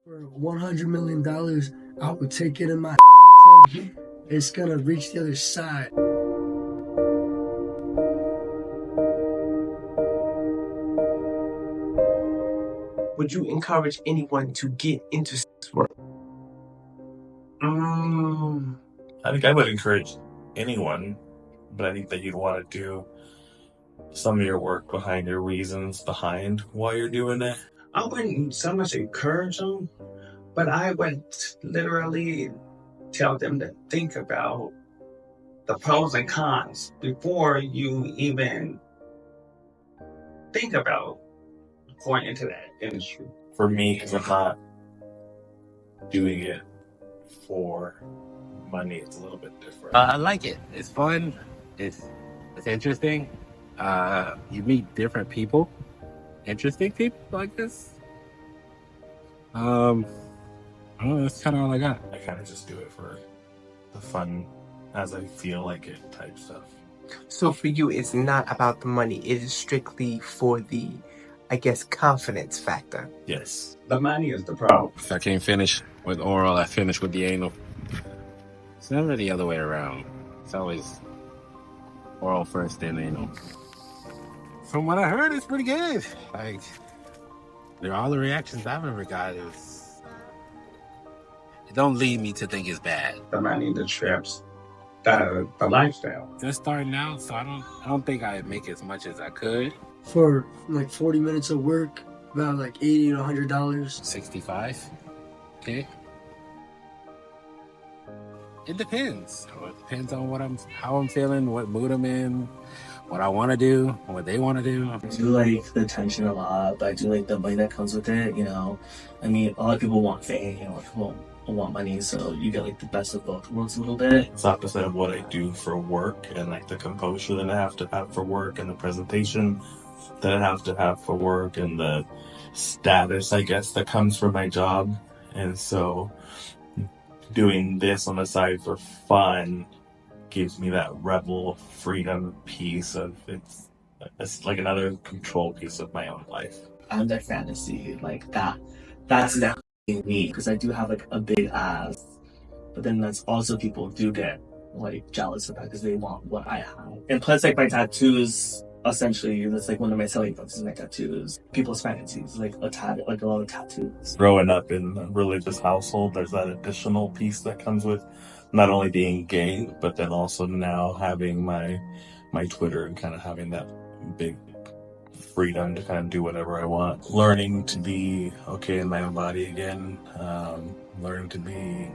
For $100 million, I would take it in my it's gonna reach the other side. Would you encourage anyone to get into sex work? I think I would encourage anyone, but I think that you'd want to do some of your work behind your reasons behind why you're doing it. I wouldn't so much encourage them, but I would literally tell them to think about the pros and cons before you even think about going into that industry. For me, because I'm not doing it for money, it's a little bit different. I like it. It's fun. It's interesting. You meet different people, interesting people like this. I don't know. That's kind of all I got. I kind of just do it for the fun, as I feel like it type stuff. So for you, it's not about the money. It is strictly for the, I guess, confidence factor. Yes. The money is the problem. If I can't finish with oral, I finish with the anal. It's never the other way around. It's always oral first, then anal. From what I heard, it's pretty good. Like, all the reactions I've ever got it don't lead me to think it's bad. The money, the trips, the lifestyle. Just starting out, so I don't think I make as much as I could. For like 40 minutes of work, about like $80 to $100. 65. Okay. It depends. It depends on how I'm feeling, what mood I'm in, what I want to do, what they want to do. I do like the attention a lot, but I do like the money that comes with it, you know. I mean, a lot of people want fame, a lot of people want money, so you get like the best of both worlds a little bit. It's opposite of what I do for work, and like the composure that I have to have for work, and the presentation that I have to have for work, and the status, I guess, that comes from my job. And so doing this on the side for fun gives me that rebel freedom piece of it's like another control piece of my own life. I'm their fantasy, like that's definitely me, because I do have like a big ass, but then that's also people do get like jealous of that because they want what I have. And plus, like, my tattoos, essentially, that's like one of my selling points is my tattoos. People's fantasies, like like a lot of tattoos. Growing up in a religious household, there's that additional piece that comes with not only being gay, but then also now having my Twitter and kind of having that big freedom to kind of do whatever I want. Learning to be okay in my own body again. Learning to be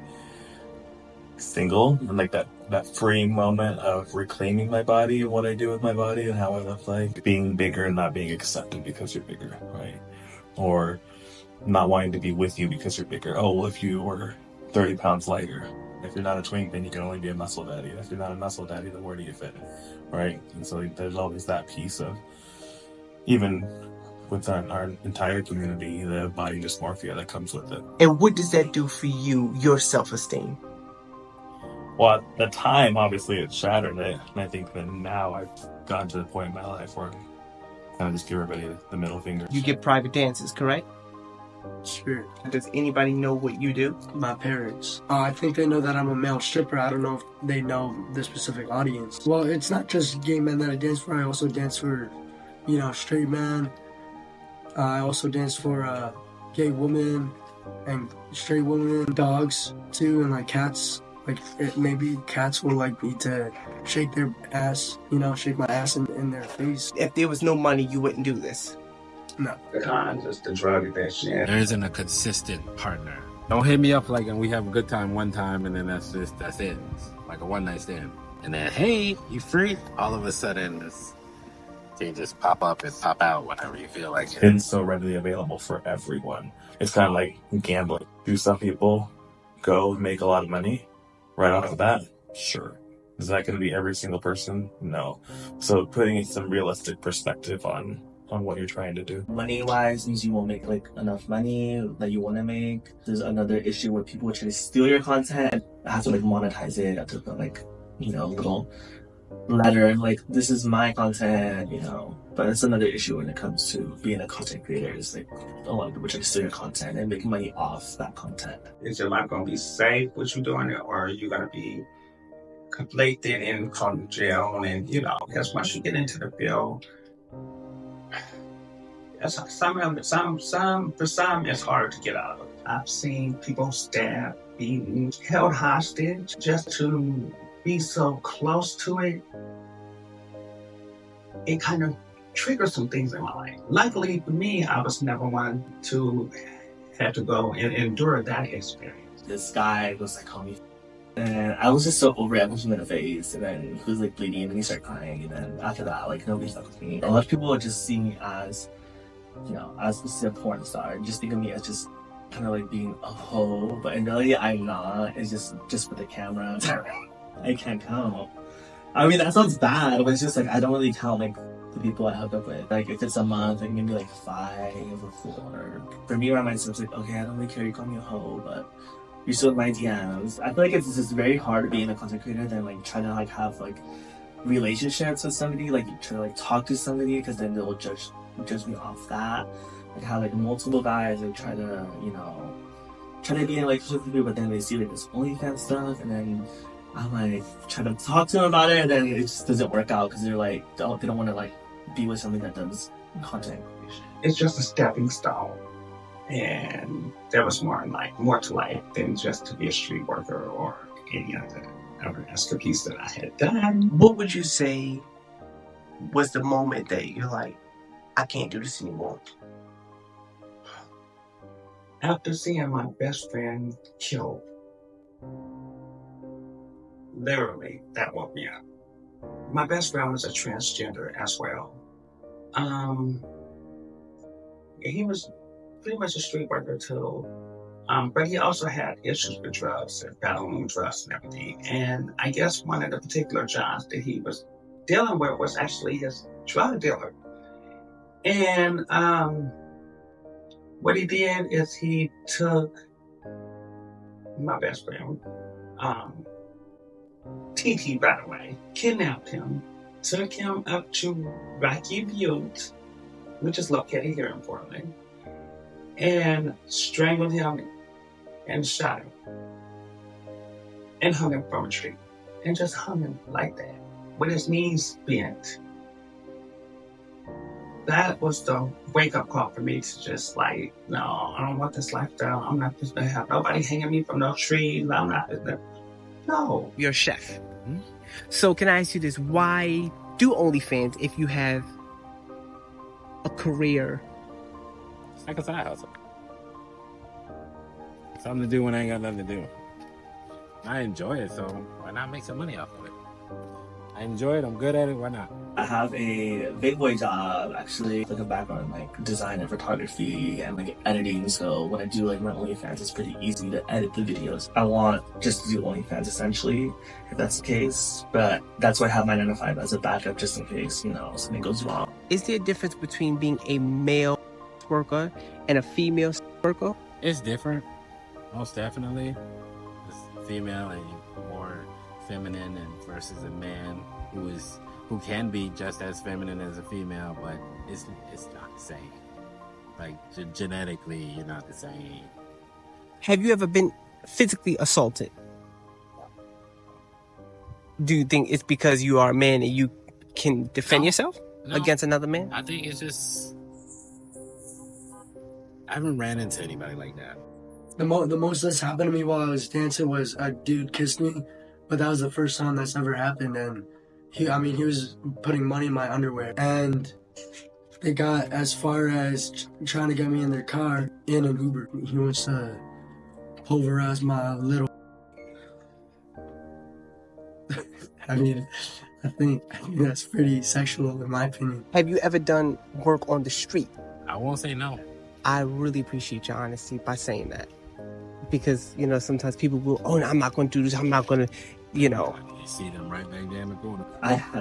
single, and like that freeing moment of reclaiming my body and what I do with my body and how I look like. Being bigger and not being accepted because you're bigger, right? Or not wanting to be with you because you're bigger. Oh, well, if you were 30 pounds lighter, if you're not a twink, then you can only be a muscle daddy. If you're not a muscle daddy, then where do you fit, right? And so there's always that piece of, even with our entire community, the body dysmorphia that comes with it. And what does that do for you, your self-esteem? Well, at the time, obviously, it shattered it. And I think that now I've gotten to the point in my life where I kind of just give everybody the middle finger. You get private dances, correct? Sure. Does anybody know what you do? My parents. I think they know that I'm a male stripper. I don't know if they know the specific audience. Well, it's not just gay men that I dance for. I also dance for, straight men. I also dance for gay women and straight women, dogs too, and like cats. Like, maybe cats will like me to shake their ass, shake my ass in their face. If there was no money, you wouldn't do this. No. The cons is the drug addiction. There isn't a consistent partner. Don't hit me up like, and we have a good time one time, and then that's it. It's like a one night stand. And then, hey, you free? All of a sudden, they just pop up and pop out whenever you feel like it. It's so readily available for everyone. It's kind of like gambling. Do some people go make a lot of money right off the bat? Sure. Is that going to be every single person? No. So putting some realistic perspective on what you're trying to do. Money-wise means you won't make like enough money that you want to make. There's another issue where people try to steal your content and have to like monetize it. You have to put like, little letter, like, this is my content, you know. But it's another issue when it comes to being a content creator. It's like a lot of people try to steal your content and make money off that content. Is your life going to be safe with you doing it, or are you going to be conflicted and caught in jail? And, you know, because once you get into the field, for some, it's hard to get out of. I've seen people stabbed, beaten, held hostage just to be so close to it. It kind of triggers some things in my life. Luckily for me, I was never one to have to go and endure that experience. This guy was like, call me. And I was just so over it. I punched him in the face, and then he was like bleeding, and he started crying. And then after that, like, nobody stuck with me. A lot of people would just see me as, you know, as a porn star, and just think of me as just kind of like being a hoe. But in reality, I'm not. It's just for the camera. I can't count. I mean, that sounds bad, but it's just like I don't really count like the people I hook up with. Like if it's a month, like maybe like 5 or 4. For me, around myself, it's like, okay, I don't really care. You call me a hoe, but you're still in my DMs. I feel like it's just very hard being a content creator than like trying to like have like relationships with somebody, like you try to like talk to somebody, because then they'll judge me off that. Like how like multiple guys like try to, you know, try to be in a relationship with me, but then they see like this OnlyFans stuff, and then I'm like trying to talk to them about it, and then it just doesn't work out because they're like they don't want to like be with something that does content creation. It's just a stepping stone, and there was more to life than just to be a street worker or any other escapees that I had done. What would you say was the moment that you're like, I can't do this anymore? After seeing my best friend killed, literally, that woke me up. My best friend was a transgender as well. He was pretty much a street worker too. But he also had issues with drugs and battling drugs and everything. And I guess one of the particular jobs that he was dealing with was actually his drug dealer. And what he did is he took my best friend, TT, by the way, kidnapped him, took him up to Rocky Butte, which is located here in Portland, and strangled him and shot him and hung him from a tree, and just hung him like that with his knees bent. That was the wake-up call for me to just like, no, I don't want this lifestyle. I'm not just gonna have nobody hanging me from no trees. I'm not just gonna, no. You're a chef. So can I ask you this? Why do OnlyFans if you have a career? It's like a side hustle. Something to do when I ain't got nothing to do. I enjoy it, so why not make some money off of it? I enjoy it, I'm good at it, why not? I have a big boy job, actually, like a background in like design and photography and like editing. So when I do like my OnlyFans, it's pretty easy to edit the videos. I want just to do OnlyFans essentially, if that's the case. But that's why I have my 9 to 5 as a backup, just in case, you know, something goes wrong. Is there a difference between being a male worker and a female worker? It's different, most definitely. It's female and more feminine, and versus a man who can be just as feminine as a female, but it's not the same. Like genetically, you're not the same. Have you ever been physically assaulted? Do you think it's because you are a man and you can defend yourself against another man? I think it's just I haven't ran into anybody like that. The most that's happened to me while I was dancing was a dude kissed me, but that was the first time that's ever happened. And he was putting money in my underwear, and they got as far as trying to get me in their car in an Uber. He wants to pulverize my little. I think that's pretty sexual in my opinion. Have you ever done work on the street? I won't say no. I really appreciate your honesty by saying that. Because, you know, sometimes people will, oh, no, I'm not going to do this. I'm not going to, you know. You see them right back there in the corner.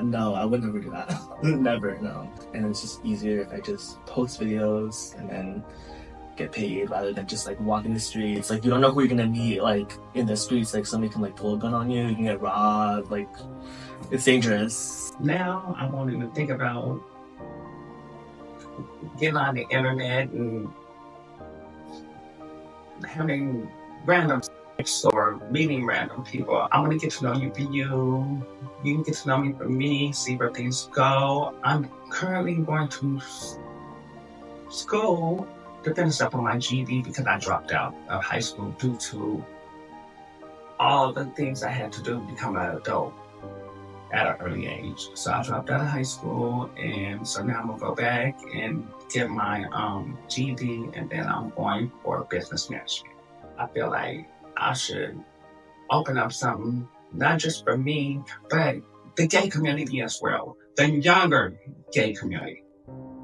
No, I would never do that. Never, no. And it's just easier if I just post videos and then get paid rather than just like walking the streets. Like, you don't know who you're gonna meet like in the streets. Like, somebody can like pull a gun on you. You can get robbed. Like, it's dangerous. Now I won't even think about getting on the internet and having random sex or meeting random people. I want to get to know you for you. You can get to know me for me, see where things go. I'm currently going to school to finish up on my GED because I dropped out of high school due to all the things I had to do to become an adult at an early age. So I dropped out of high school, and so now I'm gonna go back and get my GED, and then I'm going for business management. I feel like I should open up something, not just for me, but the gay community as well, the younger gay community,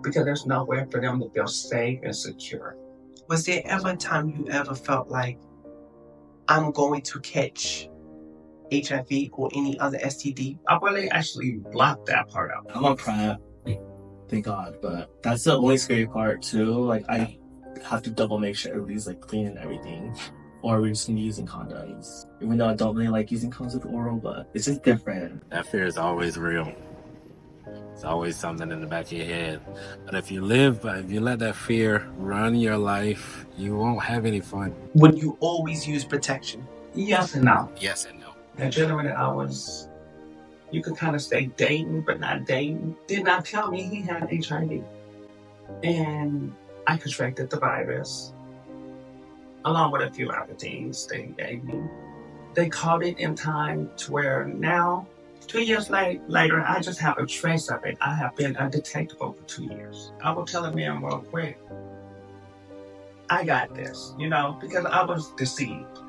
because there's nowhere for them to feel safe and secure. Was there ever a time you ever felt like, I'm going to catch HIV or any other STD? I really actually blocked that part out. I'm on PrEP, thank God, but that's the only scary part too. Like, I have to double make sure everybody's like clean and everything, or we're just gonna be using condoms. Even though I don't really like using condoms with oral, but it's just different. That fear is always real. It's always something in the back of your head. But if you let that fear run your life, you won't have any fun. Would you always use protection? Yes and no. Yes and no. And generally, you could kind of say dating, but not dating. Did not tell me he had HIV. And I contracted the virus, along with a few other things they gave me. They caught it in time to where now, 2 years later, I just have a trace of it. I have been undetectable for 2 years. I will tell a man real quick, I got this, because I was deceived.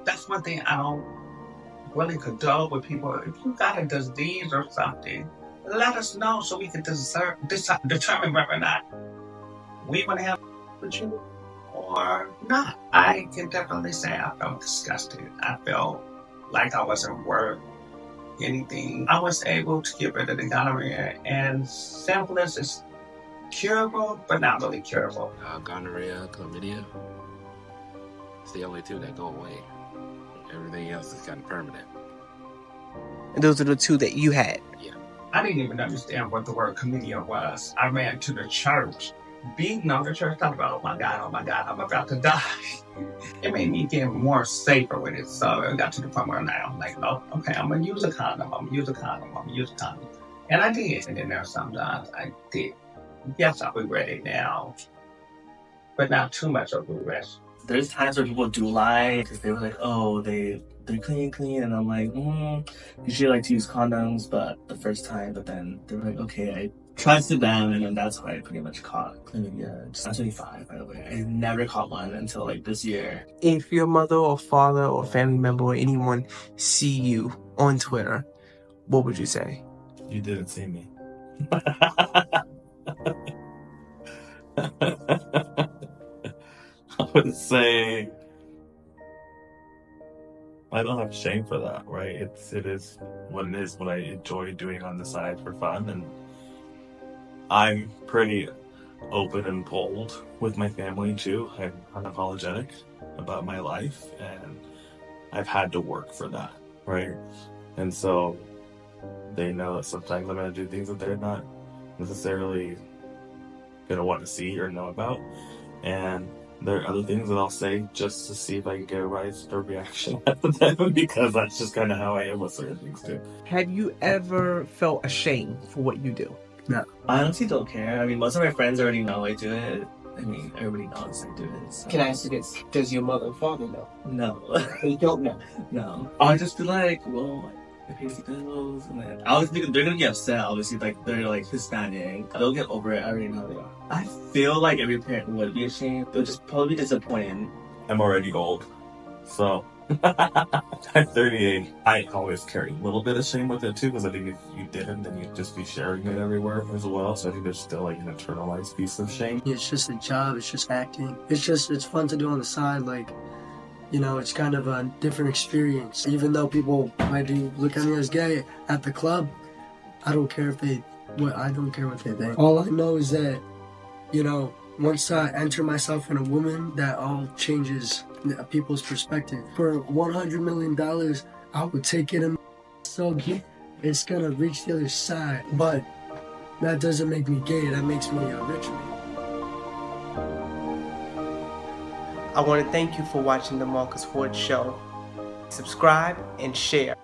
That's one thing I don't really condone with people. If you got a disease or something, let us know so we can determine whether or not we want to have with you or not. I can definitely say I felt disgusted. I felt like I wasn't worth anything. I was able to get rid of the gonorrhea, and syphilis is curable, but not really curable. Gonorrhea, chlamydia. It's the only two that go away. Everything else is kind of permanent. And those are the two that you had? Yeah. I didn't even understand what the word chlamydia was. I ran to the church, beating on the church, talking about, oh my God, I'm about to die. It made me get more safer with it. So it got to the point where now I'm like, oh, okay, I'm going to use a condom. And I did. And then there are sometimes I did. Yes, I regret it now, but not too much of regret. There's times where people do lie because they were like, oh, they're clean, and I'm like, usually I like to use condoms, but the first time, but then they were like, okay, I trusted them, and then that's why I pretty much caught chlamydia. I'm 25, by the way. I never caught one until like this year. If your mother or father or family member or anyone see you on Twitter, what would you say? You didn't see me. I would say I don't have shame for that, right? It is what it is, what I enjoy doing on the side for fun, and I'm pretty open and bold with my family too. I'm unapologetic about my life, and I've had to work for that, right? And so they know that sometimes I'm going to do things that they're not necessarily going to want to see or know about, and there are other things that I'll say just to see if I can get a reaction out of them, because that's just kind of how I am with certain things too. Have you ever felt ashamed for what you do? No. I honestly don't care. I mean, most of my friends already know I do it. I mean, everybody knows I do it. So. Can I ask you this? Does your mother and father know? No. They don't know? No. I'll just be like, well, I pay the bills, and then I was thinking they're gonna get upset, obviously, like they're like Hispanic. They'll get over it, I already know they are. I feel like every parent would be ashamed. They'll just probably be disappointed. I'm already old, so I'm 38. I always carry a little bit of shame with it too, because I think if you didn't, then you'd just be sharing it everywhere as well. So I think there's still like an internalized piece of shame. It's just a job. It's just acting. It's fun to do on the side. Like, it's kind of a different experience. Even though people might look at me as gay at the club, I don't care what they think. All I know is that, Once I enter myself in a woman, that all changes people's perspective. For $100 million, I would take it and so it's gonna reach the other side. But that doesn't make me gay, that makes me a rich man. I want to thank you for watching the Marcus Ford Show. Subscribe and share.